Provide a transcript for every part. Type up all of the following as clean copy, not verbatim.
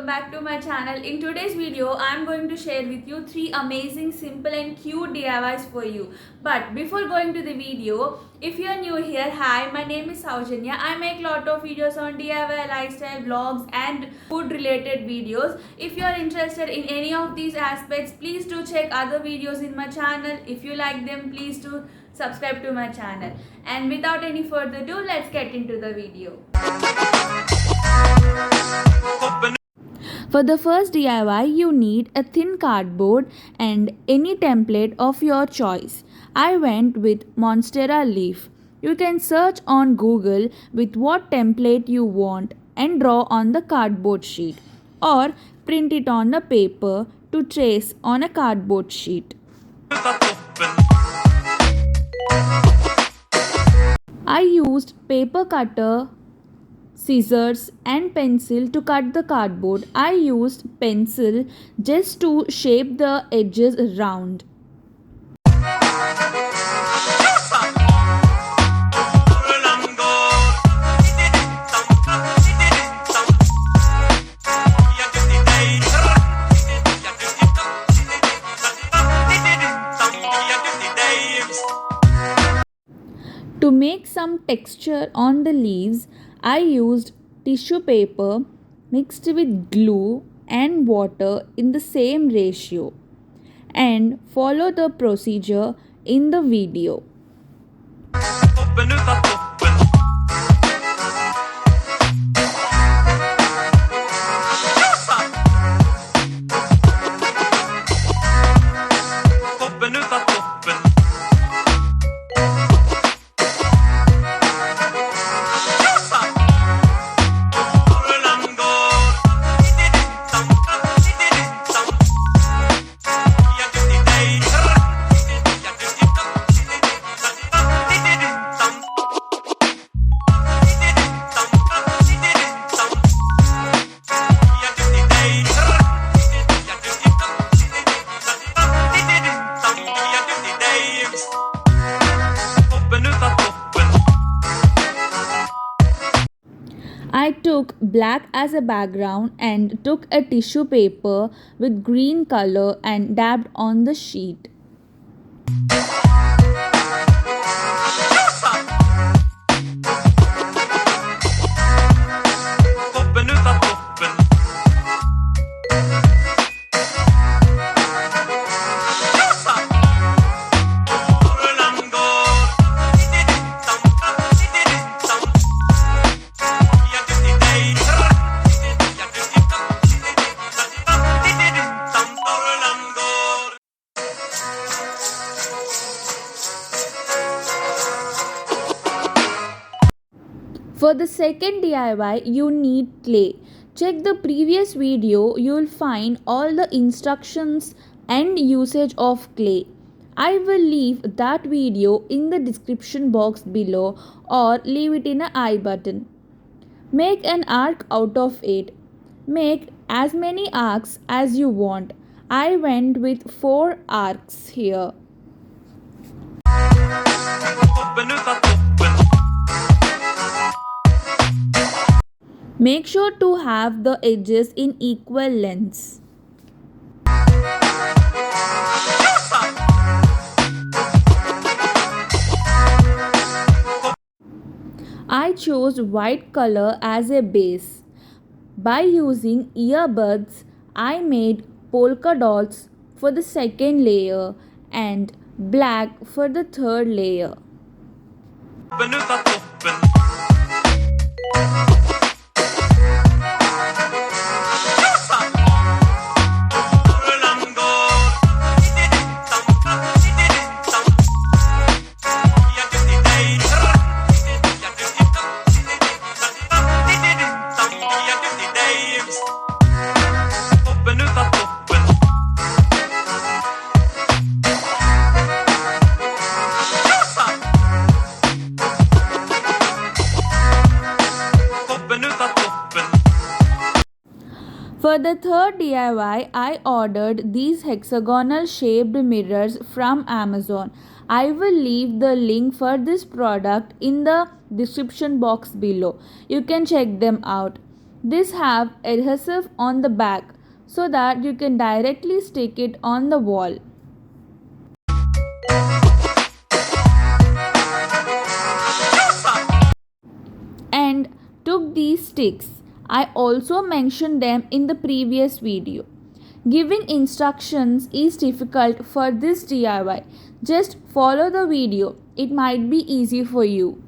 back to my channel. In today's video I am going to share with you 3 amazing simple and cute DIYs for you. But before going to the video, if you are new here, hi, my name is Sowjanya. I make lot of videos on DIY, lifestyle, vlogs and food related videos. If you are interested in any of these aspects, please do check other videos in my channel. If you like them, please do subscribe to my channel. And without any further ado, let's get into the video. For the first DIY, you need a thin cardboard and any template of your choice. I went with Monstera leaf. You can search on Google with what template you want and draw on the cardboard sheet, or print it on the paper to trace on a cardboard sheet. I used paper cutter, scissors and pencil to cut the cardboard. I used pencil just to shape the edges round. To make some texture on the leaves, I used tissue paper mixed with glue and water in the same ratio, and follow the procedure in the video. I took black as a background and took a tissue paper with green color and dabbed on the sheet. For the second DIY, you need clay. Check the previous video, you will find all the instructions and usage of clay. I will leave that video in the description box below or leave it in an I button. Make an arc out of it. Make as many arcs as you want. I went with 4 arcs here. Make sure to have the edges in equal lengths. I chose white color as a base. By using earbuds, I made polka dots for the second layer and black for the third layer. For the third DIY, I ordered these hexagonal shaped mirrors from Amazon. I will leave the link for this product in the description box below. You can check them out. This have adhesive on the back so that you can directly stick it on the wall. And took these sticks. I also mentioned them in the previous video. Giving instructions is difficult for this DIY. Just follow the video. It might be easy for you.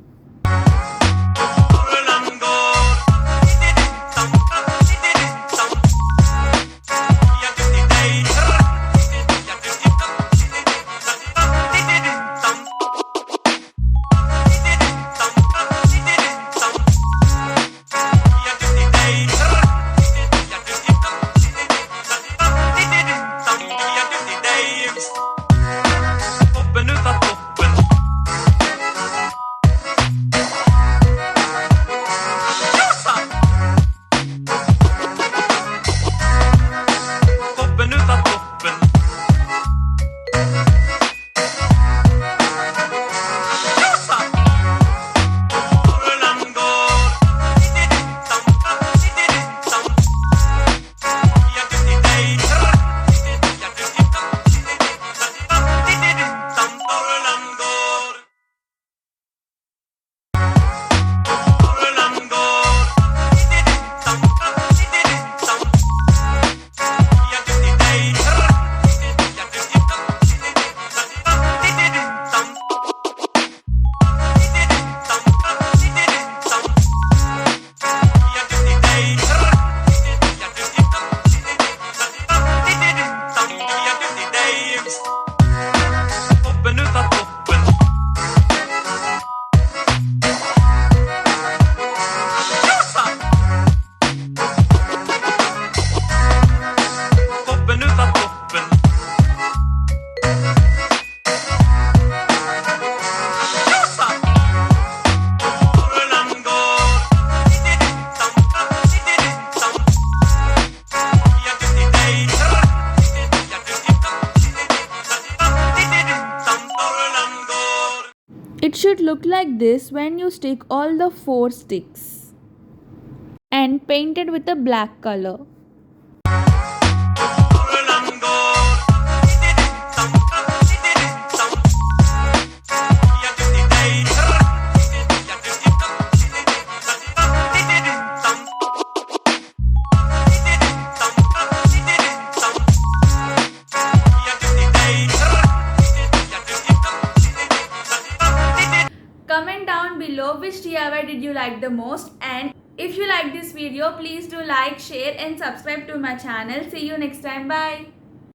It should look like this when you stick all the 4 sticks and paint it with a black color. Comment down below which DIY did you like the most, and if you like this video, please do like, share and subscribe to my channel. See you next time. Bye.